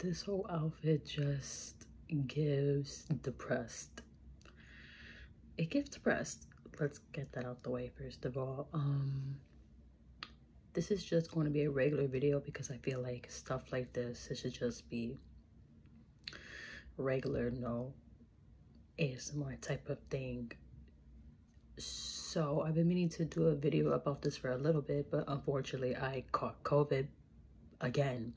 This whole outfit just gives depressed. It gives depressed. Let's get that out the way first of all. This is just going to be a regular video because I feel like stuff like this, it should just be regular, no ASMR type of thing. So I've been meaning to do a video about this for a little bit, but unfortunately I caught COVID again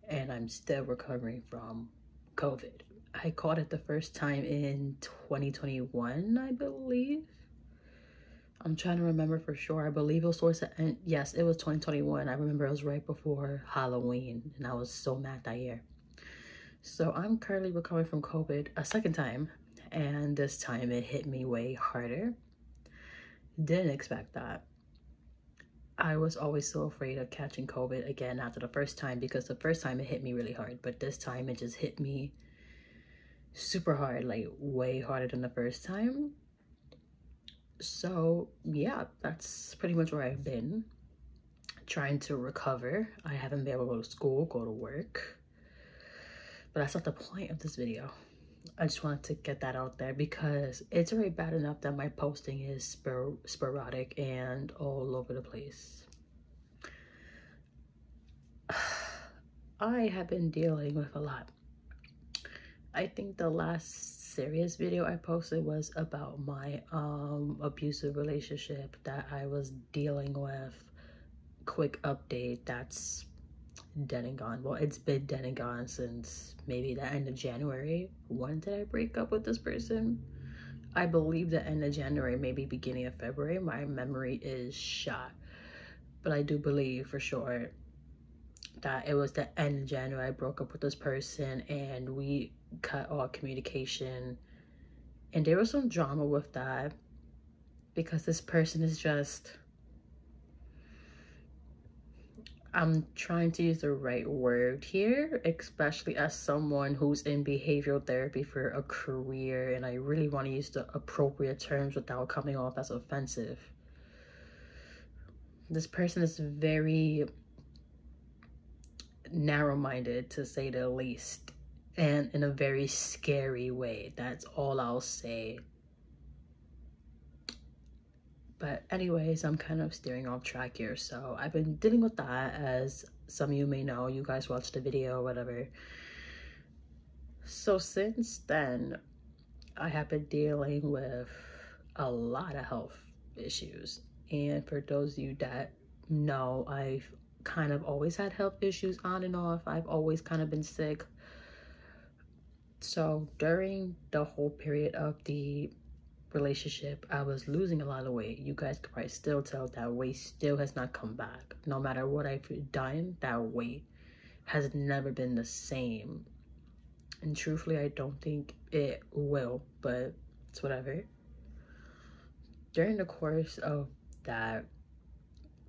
and I'm still recovering from COVID. I caught it the first time in 2021, I believe. I'm trying to remember for sure. I believe it was towards the end. Yes, it was 2021. I remember it was right before Halloween and I was so mad that year. So I'm currently recovering from COVID a second time, and this time it hit me way harder. Didn't expect that. I was always so afraid of catching COVID again after the first time, because the first time it hit me really hard, but this time it just hit me super hard, like way harder than the first time. So yeah, that's pretty much where I've been, trying to recover. I haven't been able to go to school, go to work, but that's not the point of this video. I just wanted to get that out there because it's already bad enough that my posting is sporadic and all over the place. I have been dealing with a lot. I think the last serious video I posted was about my abusive relationship that I was dealing with. Quick update, that's dead and gone. Well, it's been dead and gone since maybe the end of January. When did I break up with this person? I believe the end of January, maybe beginning of February. My memory is shot, but I do believe for sure that it was the end of January I broke up with this person and we cut all communication. And there was some drama with that because this person is just, I'm trying to use the right word here, especially as someone who's in behavioral therapy for a career, and I really want to use the appropriate terms without coming off as offensive. This person is very narrow-minded, to say the least, and in a very scary way. That's all I'll say. But anyways, I'm kind of steering off track here. So I've been dealing with that, as some of you may know. You guys watched the video or whatever. So since then, I have been dealing with a lot of health issues. And for those of you that know, I've kind of always had health issues on and off. I've always kind of been sick. So during the whole period of the relationship, I was losing a lot of weight. You guys could probably still tell that weight still has not come back. No matter what I've done, that weight has never been the same. And truthfully, I don't think it will, but it's whatever. During the course of that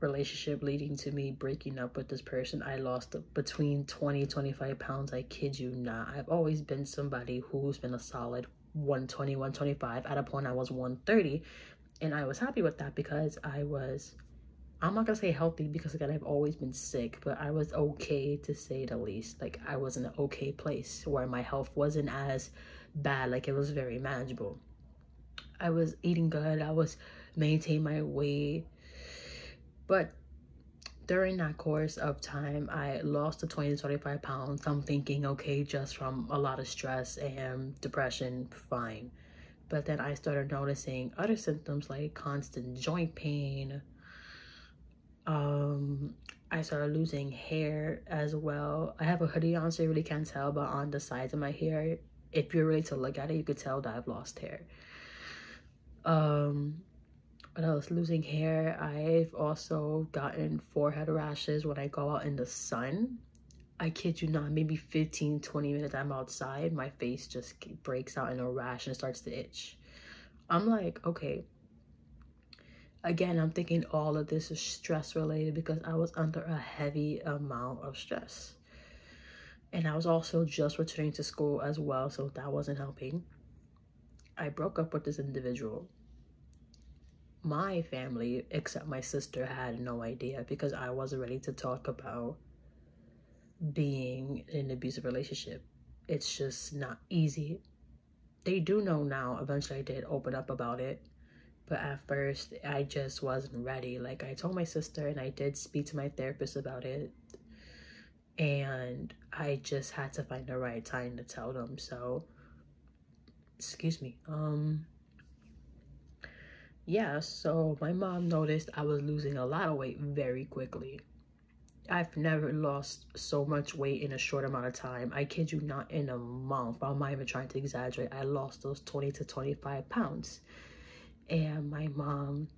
relationship leading to me breaking up with this person, I lost between 20 and 25 pounds. I kid you not. I've always been somebody who's been a solid 120, 125. At a point I was 130, and I was happy with that because I'm not gonna say healthy, because again, I've always been sick, but I was okay, to say the least. Like, I was in an okay place where my health wasn't as bad. Like, it was very manageable. I was eating good, I was maintaining my weight. But during that course of time, I lost the 20 to 25 pounds. I'm thinking, okay, just from a lot of stress and depression, fine. But then I started noticing other symptoms like constant joint pain. I started losing hair as well. I have a hoodie on, so you really can't tell, but on the sides of my hair, if you're really to look at it, you could tell that I've lost hair. What else? Losing hair. I've also gotten forehead rashes when I go out in the sun. I kid you not, maybe 15-20 minutes I'm outside, my face just breaks out in a rash and starts to itch. I'm like, okay. Again, I'm thinking all of this is stress related because I was under a heavy amount of stress. And I was also just returning to school as well, so that wasn't helping. I broke up with this individual. My family, except my sister, had no idea because I wasn't ready to talk about being in an abusive relationship. It's just not easy. They do know now. Eventually I did open up about it, but at first I just wasn't ready. Like, I told my sister and I did speak to my therapist about it, and I just had to find the right time to tell them. So, excuse me. Yeah, so my mom noticed I was losing a lot of weight very quickly. I've never lost so much weight in a short amount of time. I kid you not, in a month. I'm not even trying to exaggerate. I lost those 20 to 25 pounds. And my mom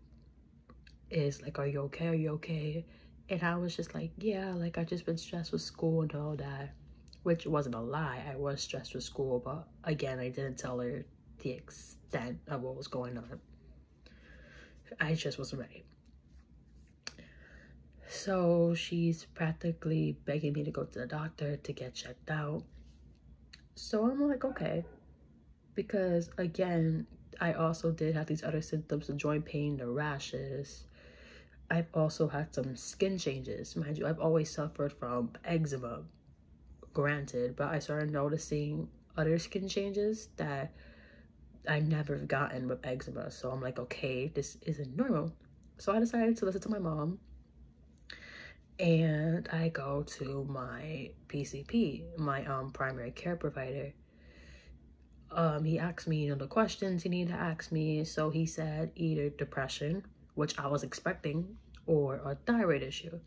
is like, are you okay? Are you okay? And I was just like, yeah, like, I just been stressed with school and all that. Which wasn't a lie. I was stressed with school, but again, I didn't tell her the extent of what was going on. I just wasn't ready. So she's practically begging me to go to the doctor to get checked out. So I'm like, okay. Because again, I also did have these other symptoms, the joint pain, the rashes. I've also had some skin changes. Mind you, I've always suffered from eczema, granted, but I started noticing other skin changes that I never gotten with eczema. So I'm like, okay, this isn't normal. So I decided to listen to my mom, and I go to my PCP, my primary care provider. He asked me, the questions he needed to ask me. So he said either depression, which I was expecting, or a thyroid issue.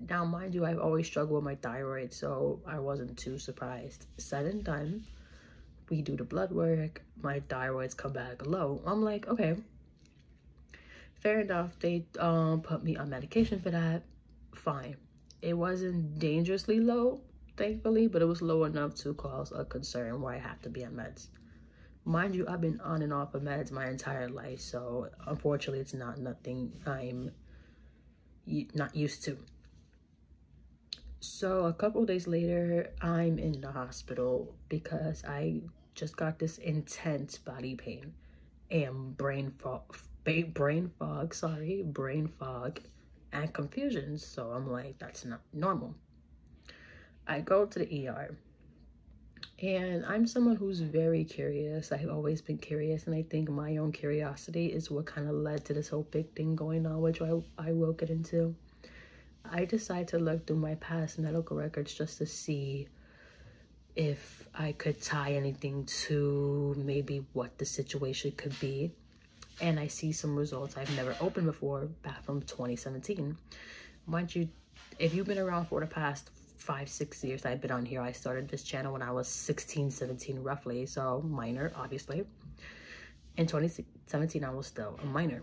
Now, mind you, I've always struggled with my thyroid, so I wasn't too surprised. Said and done, we do the blood work, my thyroids come back low. I'm like, okay, fair enough. They put me on medication for that. Fine. It wasn't dangerously low, thankfully, but it was low enough to cause a concern where I have to be on meds. Mind you, I've been on and off of meds my entire life, so unfortunately it's nothing I'm not used to. So a couple of days later, I'm in the hospital because I just got this intense body pain and brain fog, and confusion. So I'm like, that's not normal. I go to the ER, and I'm someone who's very curious. I've always been curious, and I think my own curiosity is what kind of led to this whole big thing going on, which I will get into. I decided to look through my past medical records just to see if I could tie anything to maybe what the situation could be. And I see some results I've never opened before, back from 2017. Mind you, if you've been around for the past 5-6 years I've been on here, I started this channel when I was 16, 17 roughly, so minor, obviously. In 2017, I was still a minor.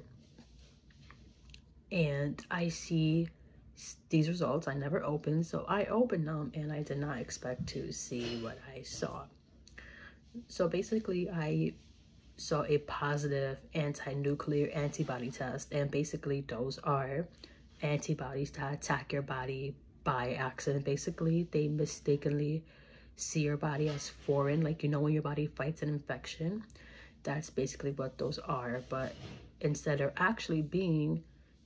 And I see these results I never opened, so I opened them, and I did not expect to see what I saw. So basically, I saw a positive anti-nuclear antibody test, and basically those are antibodies that attack your body by accident. Basically, they mistakenly see your body as foreign, like, you know, when your body fights an infection, that's basically what those are. But instead of actually being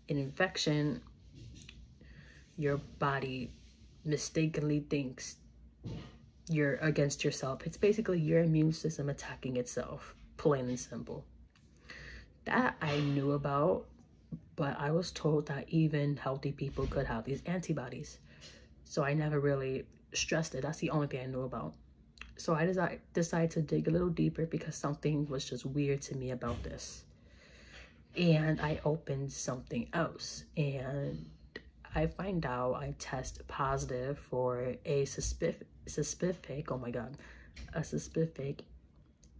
an infection, your body mistakenly thinks you're against yourself. It's basically your immune system attacking itself, plain and simple. That I knew about, but I was told that even healthy people could have these antibodies. So I never really stressed it. That's the only thing I knew about. So I decided to dig a little deeper because something was just weird to me about this. And I opened something else, and I find out I test positive for a specific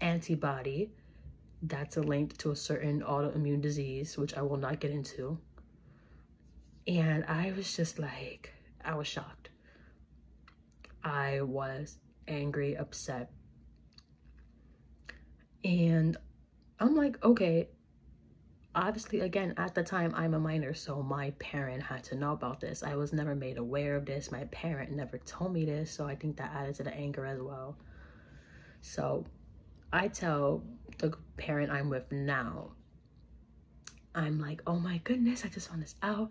antibody that's linked to a certain autoimmune disease, which I will not get into. And I was just like, I was shocked. I was angry, upset. And I'm like, okay, obviously, again, at the time, I'm a minor, so my parent had to know about this. I was never made aware of this. My parent never told me this, so I think that added to the anger as well. So I tell the parent I'm with now, I'm like, oh my goodness, I just found this out.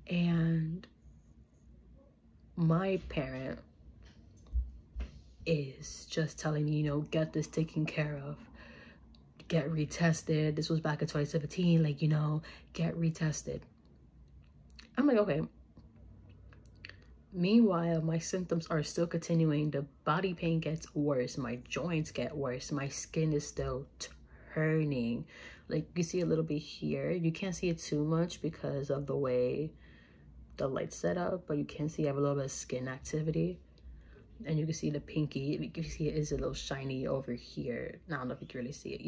And my parent is just telling me, you know, get this taken care of, get retested. This was back in 2017, like, you know, get retested. I'm like, okay. Meanwhile, my symptoms are still continuing. The body pain gets worse, my joints get worse, my skin is still turning. Like, you see a little bit here. You can't see it too much because of the way the light's set up, but you can see I have a little bit of skin activity. And you can see the pinky, you can see it is a little shiny over here. I don't know if you can really see it.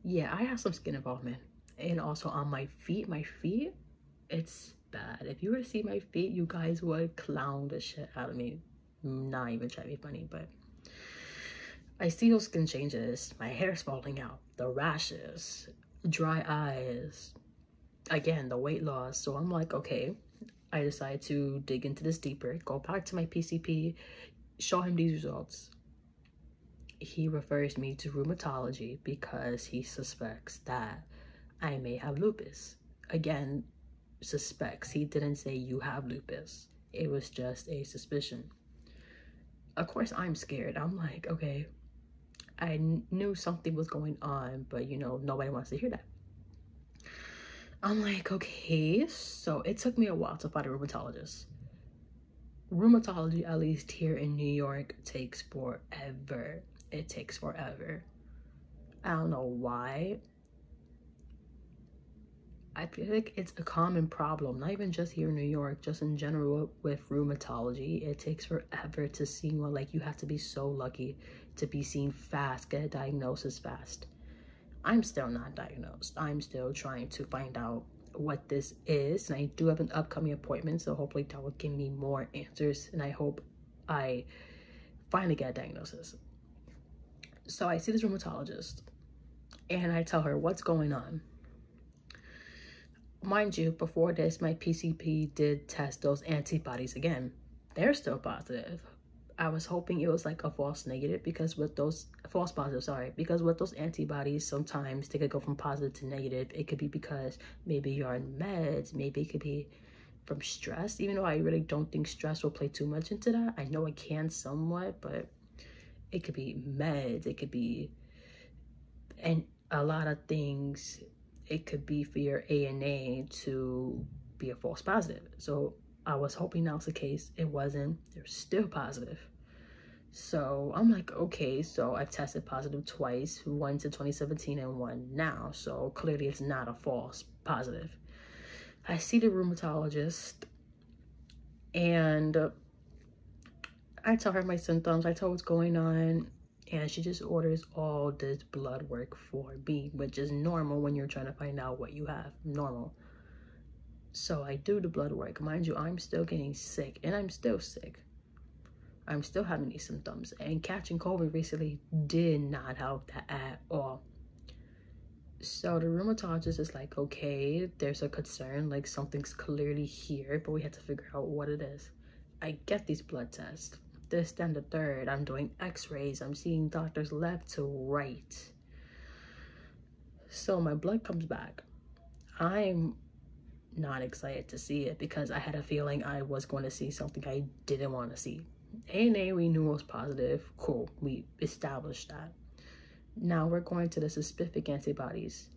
Yeah, I have some skin involvement. And also on my feet, it's bad. If you were to see my feet, you guys would clown the shit out of me. Not even try to be funny, but I see those skin changes. My hair's falling out, the rashes, dry eyes, again, the weight loss. So I'm like, okay, I decide to dig into this deeper, go back to my PCP, show him these results. He refers me to rheumatology because he suspects that I may have lupus. Again, suspects. He didn't say you have lupus. It was just a suspicion. Of course, I'm scared. I'm like, okay, I knew something was going on, but you know, nobody wants to hear that. I'm like, okay, so it took me a while to find a rheumatologist. Rheumatology, at least here in New York, takes forever. It takes forever. I don't know why. I feel like it's a common problem, not even just here in New York, just in general with rheumatology. It takes forever to see one. Like, you have to be so lucky to be seen fast, get a diagnosis fast. I'm still not diagnosed. I'm still trying to find out what this is. And I do have an upcoming appointment, so hopefully that will give me more answers. And I hope I finally get a diagnosis. So I see this rheumatologist and I tell her what's going on. Mind you, before this, my PCP did test those antibodies again. They're still positive. I was hoping it was like a false negative because with those false positive, because with those antibodies, sometimes they could go from positive to negative. It could be because maybe you're on meds, maybe it could be from stress, even though I really don't think stress will play too much into that. I know it can somewhat, but it could be meds, it could be, and a lot of things. It could be for your ANA to be a false positive. So I was hoping that was the case. It wasn't. They're still positive. So I'm like, okay, so I've tested positive twice, once in 2017 and one now. So clearly it's not a false positive. I see the rheumatologist and I tell her my symptoms. I tell her what's going on. And she just orders all this blood work for me, which is normal when you're trying to find out what you have. Normal. So I do the blood work. Mind you, I'm still getting sick, and I'm still sick. I'm still having these symptoms. And catching COVID recently did not help that at all. So the rheumatologist is like, okay, there's a concern, like something's clearly here, but we have to figure out what it is. I get these blood tests. This, then the third. I'm doing x-rays. I'm seeing doctors left to right. So my blood comes back. I'm not excited to see it because I had a feeling I was going to see something I didn't want to see. ANA we knew was positive. Cool. We established that. Now we're going to the specific antibodies.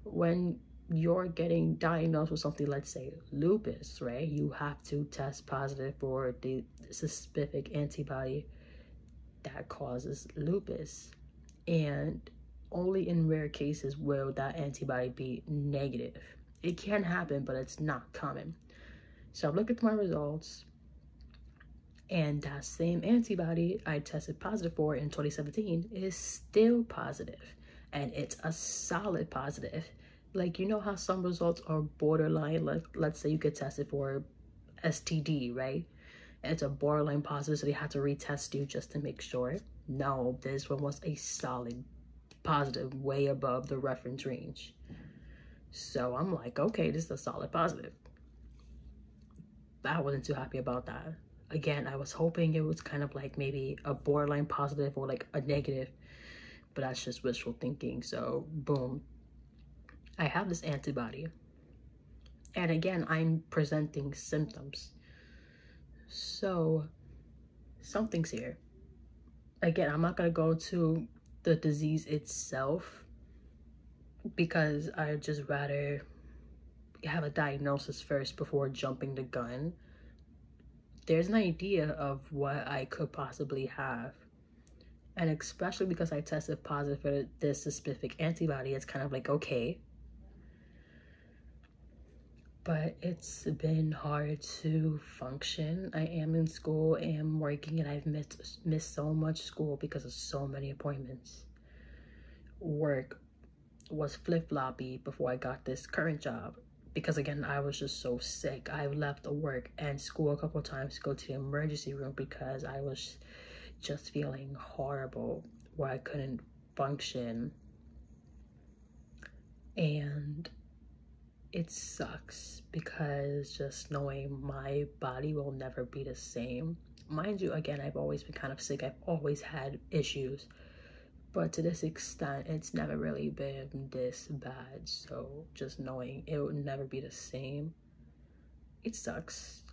When you're getting diagnosed with something, let's say lupus, right? You have to test positive for the specific antibody that causes lupus. And only in rare cases will that antibody be negative. It can happen, but it's not common. So I look at my results, and that same antibody I tested positive for in 2017 is still positive. And it's a solid positive. Like, you know how some results are borderline, like let's say you get tested for STD, right? And it's a borderline positive, so they have to retest you just to make sure. No, this one was a solid positive, way above the reference range. So I'm like, okay, this is a solid positive. I wasn't too happy about that. Again, I was hoping it was kind of like maybe a borderline positive or like a negative, but that's just wishful thinking. So boom, I have this antibody, and again, I'm presenting symptoms. So something's here. Again, I'm not gonna go to the disease itself because I just rather have a diagnosis first before jumping the gun. There's an idea of what I could possibly have, and especially because I tested positive for this specific antibody, it's kind of like, okay. But it's been hard to function. I am in school, am working, and I've missed so much school because of so many appointments. Work was flip-floppy before I got this current job because, again, I was just so sick. I left the work and school a couple of times to go to the emergency room because I was just feeling horrible, where I couldn't function. And it sucks because just knowing my body will never be the same. Mind you, again, I've always been kind of sick. I've always had issues, but to this extent, it's never really been this bad. So just knowing it would never be the same, it sucks.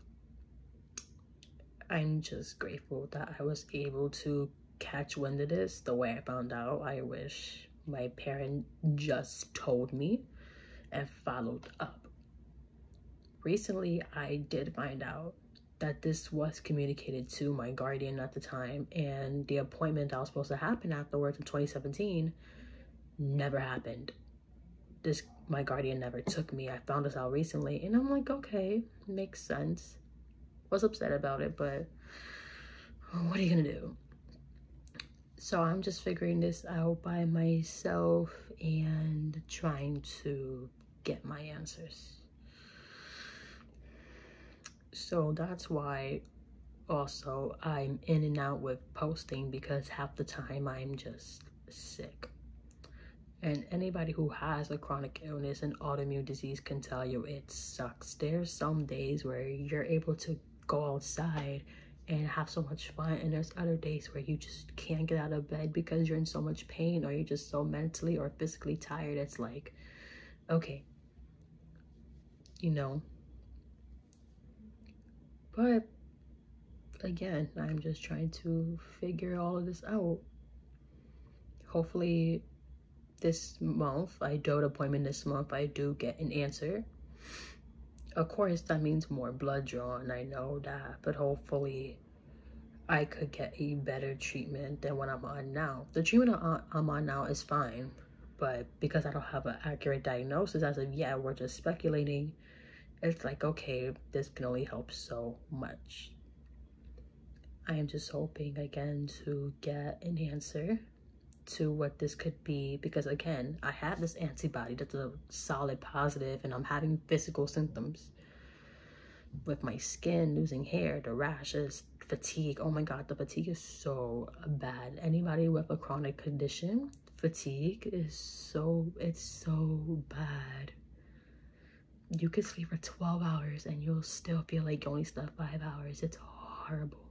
I'm just grateful that I was able to catch wind of this the way I found out. I wish my parent just told me and followed up. Recently, I did find out that this was communicated to my guardian at the time, and the appointment that was supposed to happen afterwards in 2017 never happened. My guardian never took me. I found this out recently, and I'm like, okay, makes sense. Was upset about it, but what are you gonna do? So I'm just figuring this out by myself and trying to get my answers. So that's why also I'm in and out with posting, because half the time I'm just sick. And anybody who has a chronic illness and autoimmune disease can tell you it sucks. There's some days where you're able to go outside and have so much fun, and there's other days where you just can't get out of bed because you're in so much pain, or you're just so mentally or physically tired. It's like, okay, you know. But again, I'm just trying to figure all of this out. Hopefully this month, I do an appointment this month, I do get an answer. Of course, that means more blood drawn, I know that, but hopefully I could get a better treatment than what I'm on now. The treatment I'm on now is fine, but because I don't have an accurate diagnosis as of yet, we're just speculating. It's like, okay, this can only help so much. I am just hoping again to get an answer to what this could be, because again, I have this antibody that's a solid positive, and I'm having physical symptoms with my skin, losing hair, the rashes, fatigue. Oh my god, the fatigue is so bad. Anybody with a chronic condition, fatigue is so bad. You could sleep for 12 hours and you'll still feel like you only slept 5 hours. It's horrible.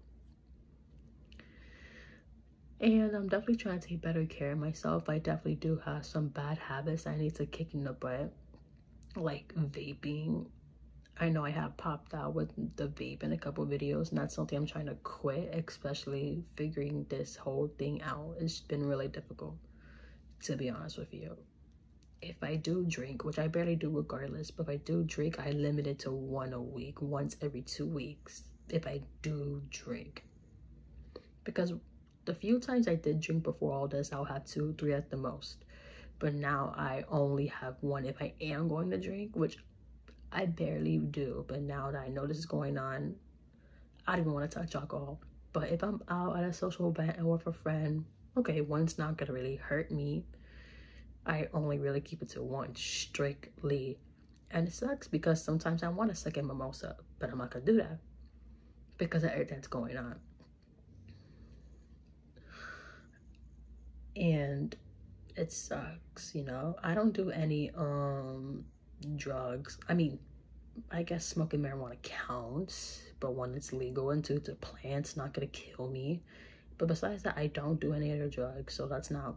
And I'm definitely trying to take better care of myself. I definitely do have some bad habits I need to kick in the butt, like vaping. I know I have popped out with the vape in a couple videos, and that's something I'm trying to quit, especially figuring this whole thing out. It's been really difficult, to be honest with you. If I do drink, which I barely do regardless, but if I do drink, I limit it to one a week, once every 2 weeks, if I do drink. Because the few times I did drink before all this, I'll have 2, 3 at the most. But now I only have one if I am going to drink, which I barely do. But now that I know this is going on, I don't even want to touch alcohol. But if I'm out at a social event and with a friend, okay, one's not gonna really hurt me. I only really keep it to one strictly. And it sucks because sometimes I want a second mimosa, but I'm not gonna do that because of everything that's going on. And it sucks, you know. I don't do any drugs. I mean, I guess smoking marijuana counts, but one, it's legal, and two, the plant's not gonna kill me. But besides that, I don't do any other drugs, so that's not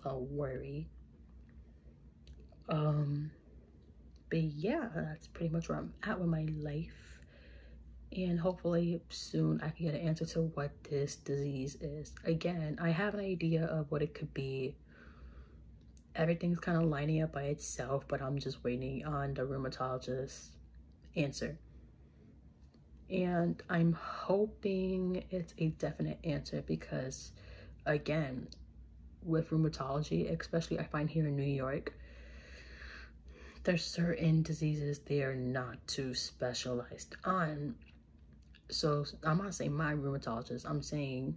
a worry. But yeah, that's pretty much where I'm at with my life. and hopefully soon I can get an answer to what this disease is. Again, I have an idea of what it could be. Everything's kind of lining up by itself, but I'm just waiting on the rheumatologist's answer. And I'm hoping it's a definite answer because, again, with rheumatology, especially I find here in New York, there's certain diseases they are not too specialized on. So I'm not saying my rheumatologist, I'm saying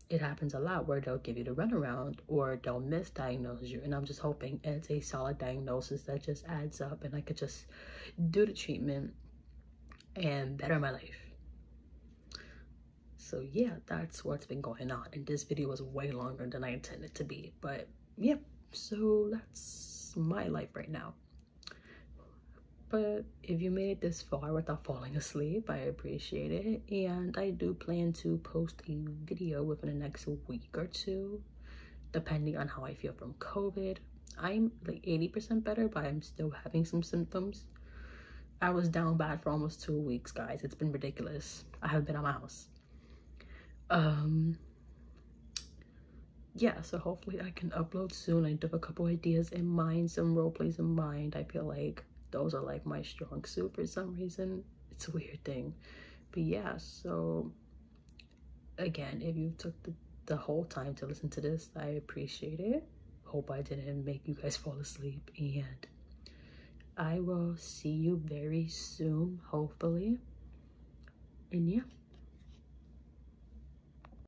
it happens a lot where they'll give you the runaround or they'll misdiagnose you. And I'm just hoping it's a solid diagnosis that just adds up and I could just do the treatment and better my life. So yeah, that's what's been going on. And this video was way longer than I intended to be. But yeah, so that's my life right now. But if you made it this far without falling asleep, I appreciate it. And I do plan to post a video within the next week or two, depending on how I feel from COVID. I'm like 80% better, but I'm still having some symptoms. I was down bad for almost 2 weeks, guys. It's been ridiculous. I haven't been out of my house. Yeah, so hopefully I can upload soon. I do have a couple ideas in mind, some role plays in mind. I feel like those are like my strong suit for some reason. It's a weird thing. But yeah, so again, if you took the whole time to listen to this, I appreciate it. Hope I didn't make you guys fall asleep, and I will see you very soon, hopefully. And yeah.